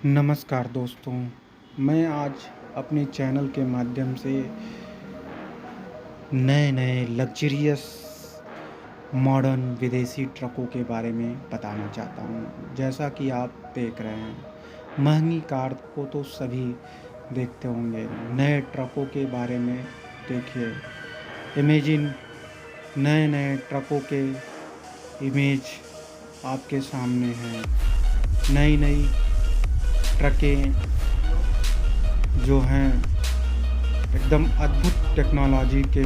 नमस्कार दोस्तों, मैं आज अपने चैनल के माध्यम से नए-नए लग्ज़रियस मॉडर्न विदेशी ट्रकों के बारे में बताना चाहता हूँ। जैसा कि आप देख रहे हैं, महँगी कार को तो सभी देखते होंगे। नए ट्रकों के बारे में देखिए, इमेजिन नए-नए ट्रकों के इमेज आपके सामने हैं। नई-नई ट्रकें जो हैं एकदम अद्भुत टेक्नोलॉजी के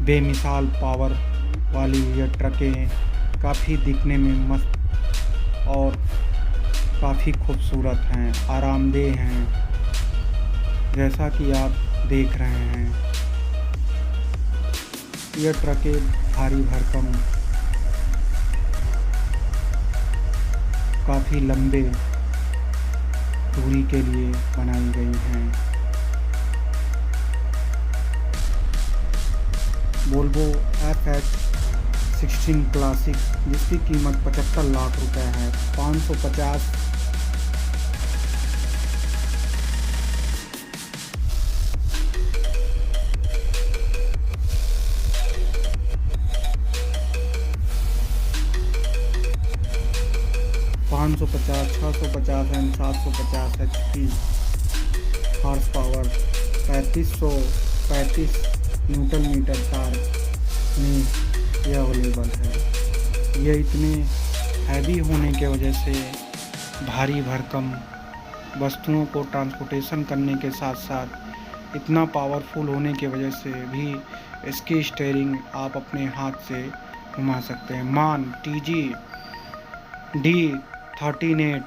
बेमिसाल पावर वाली ये ट्रकें काफ़ी दिखने में मस्त और काफ़ी खूबसूरत हैं, आरामदेह हैं। जैसा कि आप देख रहे हैं, ये ट्रकें भारी भरकम काफ़ी लंबे दूरी के लिए बनाई गई हैं। वोल्वो FH16 क्लासिक, जिसकी कीमत 75 लाख रुपए है, 550 550, 650 and 750 HP horsepower, 3535 newton metre torque में यह अवेलेबल है। यह इतने हैवी होने के वजह से भारी भरकम वस्तुओं को ट्रांसपोर्टेशन करने के साथ साथ इतना पावरफुल होने की वजह से भी इसकी स्टीयरिंग आप अपने हाथ से घुमा सकते हैं। मान TG D13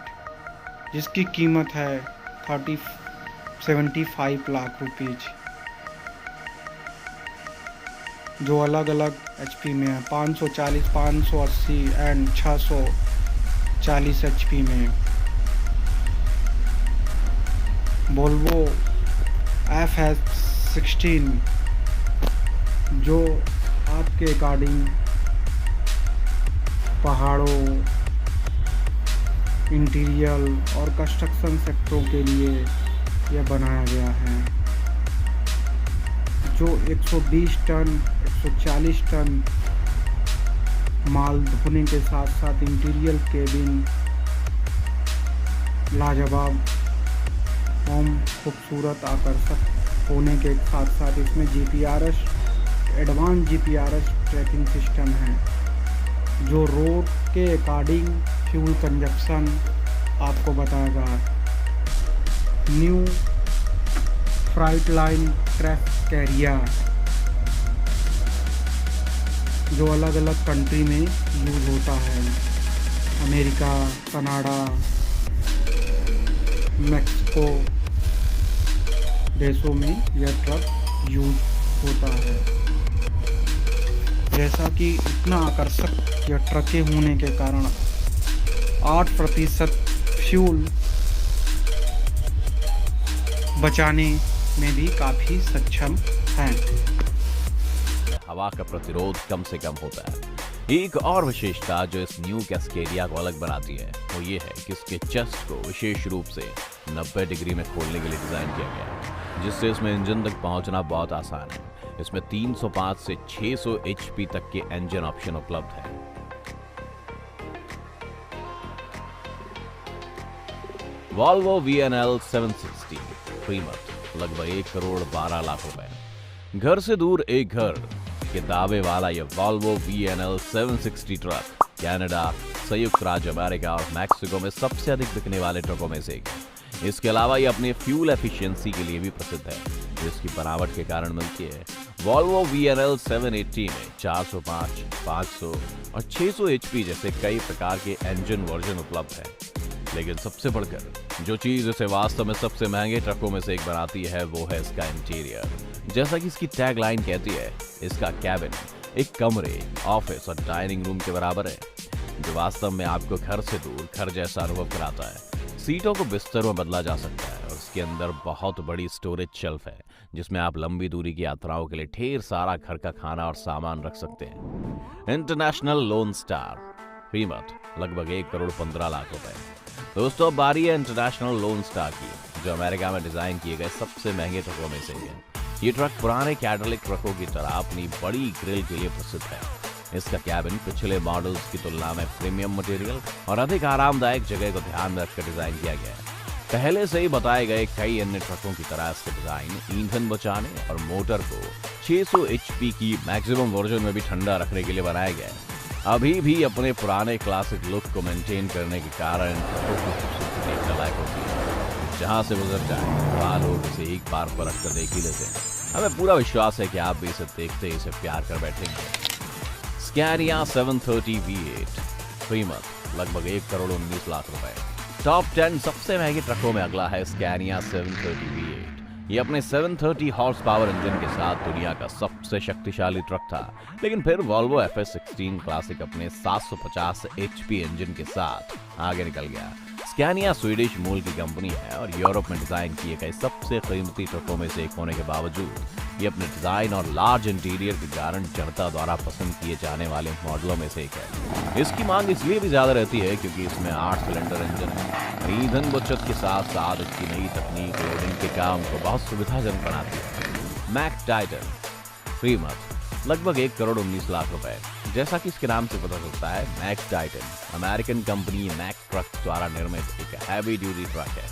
जिसकी कीमत है 75 लाख रुपीज़, जो अलग अलग HP में है, 540, 580 एंड 640 HP में। वोल्वो FH16 जो आपके अकॉर्डिंग पहाड़ों, इंटीरियर और कंस्ट्रक्शन सेक्टरों के लिए यह बनाया गया है, जो 120 टन 140 टन माल ढोने के साथ साथ इंटीरियर केबिन लाजवाब एवं खूबसूरत आकर्षक होने के साथ साथ इसमें GPRS advance GPRS tracking system है, जो रोड के अकॉर्डिंग फ्यूल कंजप्शन आपको बताएगा। न्यू फ्राइटलाइन ट्रक कैरियर, जो अलग अलग कंट्री में यूज़ होता है, अमेरिका, कनाडा, मैक्सिको देशों में यह ट्रक यूज़ होता है। जैसा कि इतना आकर्षक यह ट्रकें होने के कारण 8% फ्यूल बचाने में भी काफ़ी सक्षम हैं। हवा का प्रतिरोध कम से कम होता है। एक और विशेषता जो इस न्यू कैस्केडिया को अलग बनाती है वो ये है कि इसके चेस्ट को विशेष रूप से 90 डिग्री में खोलने के लिए डिजाइन किया गया है, जिससे इसमें इंजन तक पहुंचना बहुत आसान है। इसमें 305 से 600 HP तक के इंजन ऑप्शन उपलब्ध है। वॉल्वो VNL 760 कीमत लगभग 1 करोड़ 12 लाख रुपए। घर से दूर एक घर के दावे वाला यह वॉल्वो VNL 760 ट्रक कनाडा, संयुक्त राज्य अमेरिका और मैक्सिको में सबसे अधिक बिकने वाले ट्रकों में से एक है। इसके अलावा यह अपने फ्यूल एफिशिएंसी के लिए भी प्रसिद्ध है, जो इसकी बनावट के कारण मिलती है। वॉल्वो VNL 780 में 405, 500 और 600 HP जैसे कई प्रकार के इंजन वर्जन उपलब्ध है, लेकिन सबसे बढ़कर जो चीज इसे वास्तव में सबसे महंगे ट्रकों में से एक बनाती है वो है इसका इंटीरियर। जैसा कि इसकी टैग लाइन कहती है, इसका कैबिन एक कमरे, ऑफिस और डाइनिंग रूम के बराबर है, जो वास्तव में आपको घर से दूर घर जैसा अनुभव कराता है। सीटों को बिस्तर में बदला जा सकता है और इसके अंदर बहुत बड़ी स्टोरेज शेल्फ है, जिसमें आप लंबी दूरी की यात्राओं के लिए ढेर सारा घर का खाना और सामान रख सकते हैं। इंटरनेशनल लोन स्टार कीमत लगभग 1 करोड़ 15 लाख रुपए। दोस्तों अब बारी है इंटरनेशनल लोन स्टार की, जो अमेरिका में डिजाइन किए गए सबसे महंगे ट्रकों में से है। ये ट्रक पुराने कैटलिक ट्रकों की तरह अपनी बड़ी ग्रिल के लिए प्रसिद्ध है। इसका कैबिन पिछले मॉडल्स की तुलना में प्रीमियम मटेरियल और अधिक आरामदायक जगह को ध्यान में रखकर डिजाइन किया गया है। पहले से ही बताए गए कई अन्य ट्रकों की तरह इसका डिजाइन ईंधन बचाने और मोटर को 600 HP की मैक्सिमम वर्जन में भी ठंडा रखने के लिए बनाया गया है। अभी भी अपने पुराने क्लासिक लुक को मेंटेन करने के कारण ट्रकों की खूबसूरती देखने लायक होती है। जहां से गुजर जाए वहां लोग इसे एक बार परख कर देख ही लेते हैं। हमें पूरा विश्वास है कि आप भी इसे देखते ही इसे प्यार कर बैठेंगे। स्कैनिया 730 V8 कीमत लगभग 1 करोड़ 19 लाख रुपए। टॉप 10 सबसे महंगे ट्रकों में अगला है स्कैनिया 730 V8। ये अपने 730 हॉर्स पावर इंजन के साथ दुनिया का सबसे शक्तिशाली ट्रक था, लेकिन फिर वॉल्वो FS16 क्लासिक अपने 750 HP इंजन के साथ आगे निकल गया। स्कैनिया स्वीडिश मूल की कंपनी है और यूरोप में डिजाइन किए गए सबसे कीमती ट्रकों में से एक होने के बावजूद ये अपने डिजाइन और लार्ज इंटीरियर के कारण जनता द्वारा पसंद किए जाने वाले मॉडलों में से एक है। इसकी मांग इसलिए भी ज्यादा रहती है क्योंकि इसमें 8 सिलेंडर इंजन है। ईंधन बचत के साथ साथ इसकी नई तकनीक लोडिंग के काम को बहुत सुविधाजनक बनाती है। मैक टाइटन कीमत लगभग 1 करोड़ 19 लाख रुपए। जैसा कि इसके नाम से पता चलता है, Mack Titan American company Mack truck द्वारा निर्मित एक हैवी ड्यूटी ट्रक है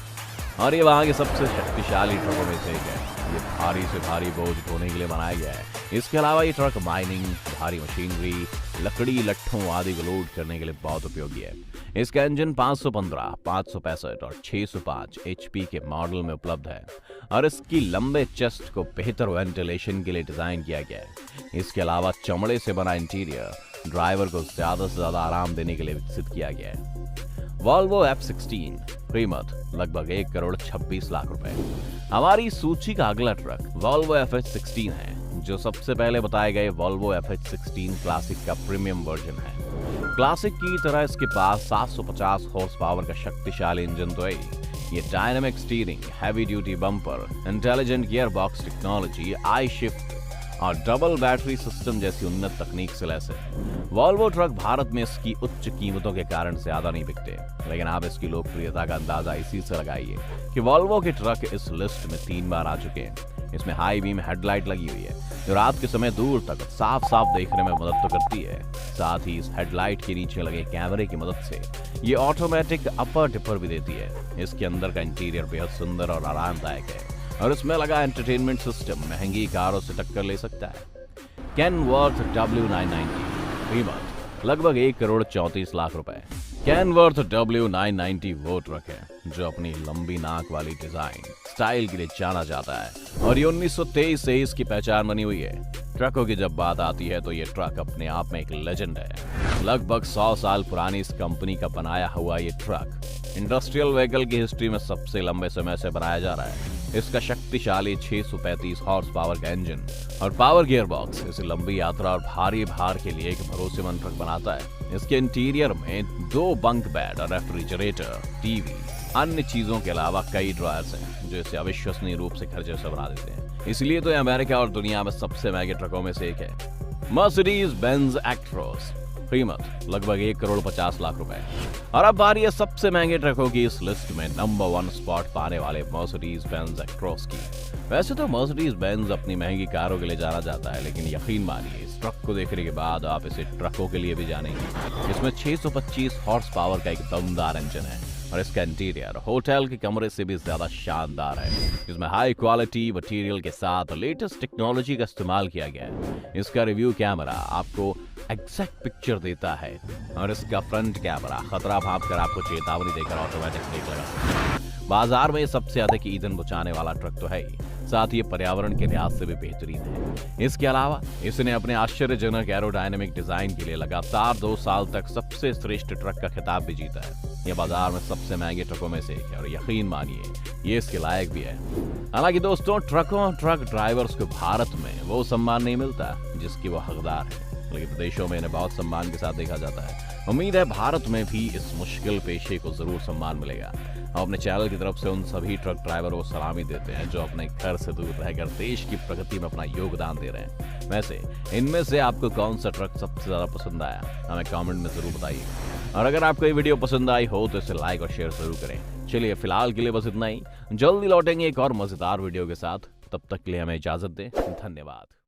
और ये वहां के सबसे शक्तिशाली ट्रकों में से एक है। ये भारी से भारी बोझ ढोने के लिए बनाया गया है। इसके अलावा ये ट्रक माइनिंग, भारी मशीनरी, लकड़ी, लट्ठों आदि को लोड करने के लिए बहुत उपयोगी है। इसका इंजन 515, 565 और 605 HP के मॉडल में उपलब्ध है और इसकी लंबे चेस्ट को बेहतर वेंटिलेशन के लिए डिजाइन किया गया है। इसके अलावा चमड़े से बना इंटीरियर ड्राइवर को ज्यादा से ज्यादा आराम देने के लिए विकसित किया गया है। वॉल्वो F16 कीमत लगभग 1 करोड़ 26 लाख रुपए। हमारी सूची का अगला ट्रक वॉल्वो FH16 है, जो सबसे पहले बताए गए वॉल्वो FH16 क्लासिक का प्रीमियम वर्जन है। क्लासिक की तरह इसके पास 750 हॉर्स पावर का शक्तिशाली इंजन तो है। ये dynamic steering, heavy duty bumper, intelligent gear box technology, I shift और डबल बैटरी सिस्टम जैसी उन्नत तकनीक से लैस है। वॉल्वो ट्रक भारत में इसकी उच्च कीमतों के कारण ज्यादा नहीं बिकते, लेकिन आप इसकी लोकप्रियता का अंदाजा इसी से लगाइए कि वॉल्वो के ट्रक इस लिस्ट में 3 बार आ चुके हैं। इसमें हाई बीम हेडलाइट लगी हुई है, जो रात के समय दूर तक साफ साफ देखने में मदद तो करती है। साथ ही इस हेडलाइट के नीचे लगे कैमरे की मदद से ये ऑटोमेटिक अपर टिपर भी देती है। इसके अंदर का इंटीरियर बेहद सुंदर और आरामदायक है और इसमें लगा एंटरटेनमेंट सिस्टम महंगी कारों से टक्कर ले सकता है। कैनवर्थ W990 कीमत लगभग 1 करोड़ 34 लाख रुपए। कैनवर्थ W990 वो ट्रक है जो अपनी लंबी नाक वाली डिजाइन स्टाइल के लिए जाना जाता है और ये 1923 से इसकी पहचान बनी हुई है। ट्रकों की जब बात आती है तो ये ट्रक अपने आप में एक लेजेंड है। लगभग 100 साल पुरानी इस कंपनी का बनाया हुआ ये ट्रक इंडस्ट्रियल व्हीकल की हिस्ट्री में सबसे लंबे समय से बनाया जा रहा है। इसका शक्तिशाली 635 हॉर्स पावर का इंजन और पावर गियर बॉक्स इसे लंबी यात्रा और भारी भार के लिए एक भरोसेमंद ट्रक बनाता है। इसके इंटीरियर में 2 बंक बेड और रेफ्रिजरेटर, टीवी, अन्य चीजों के अलावा कई ड्रॉयर्स हैं जो इसे अविश्वसनीय रूप से घर जैसा बना देते हैं। इसलिए तो ये अमेरिका और दुनिया में सबसे महंगे ट्रकों में से एक है। मर्सिडीज बेंज एक्ट्रोस कीमत लगभग 1 करोड़ 50 लाख रुपए। और अब बारी है सबसे महंगे ट्रकों की इस लिस्ट में नंबर 1 स्पॉट पाने वाले मर्सिडीज बेंज एक्ट्रोस की। वैसे तो मर्सिडीज बेंज अपनी महंगी कारों के लिए जाना जाता है, लेकिन यकीन मानिए इस ट्रक को देखने के बाद आप इसे ट्रकों के लिए भी जानेंगे। इसमें 625 हॉर्स पावर का एक दमदार इंजन है और इसका इंटीरियर होटल के कमरे से भी ज्यादा शानदार है। इसमें हाई क्वालिटी मटेरियल के साथ लेटेस्ट टेक्नोलॉजी का इस्तेमाल किया गया है। इसका रिव्यू कैमरा आपको एग्जैक्ट पिक्चर देता है और इसका फ्रंट कैमरा खतरा भांप कर आपको चेतावनी देकर ऑटोमेटिक ब्रेक लगा। बाजार में सबसे अधिक ईंधन बचाने वाला ट्रक तो है ही, साथ ही ये के लिहाज से भी बेहतरीन है। इसके अलावा इसने अपने आश्चर्यजनक एरोडायनेमिक डिजाइन के लिए लगातार 2 साल तक सबसे श्रेष्ठ ट्रक का खिताब भी जीता है। यह बाजार में सबसे महंगे ट्रकों में से एक है और यकीन मानिए ये इसके लायक भी है। हालांकि दोस्तों ट्रकों और ट्रक ड्राइवर्स को भारत में वो सम्मान नहीं मिलता जिसकी वो हकदार है, लेकिन विदेशों में इन्हें बहुत सम्मान के साथ देखा जाता है। उम्मीद है भारत में भी इस मुश्किल पेशे को जरूर सम्मान मिलेगा। हम अपने चैनल की तरफ से उन सभी ट्रक ड्राइवरों को सलामी देते हैं जो अपने घर से दूर रहकर देश की प्रगति में अपना योगदान दे रहे हैं। वैसे इनमें से आपको कौन सा ट्रक सबसे ज्यादा पसंद आया, हमें कमेंट में जरूर बताइएगा। और अगर आपको ये वीडियो पसंद आई हो तो इसे लाइक और शेयर जरूर करें। चलिए फिलहाल के लिए बस इतना ही, जल्दी लौटेंगे एक और मजेदार वीडियो के साथ। तब तक के लिए हमें इजाजत दें। धन्यवाद।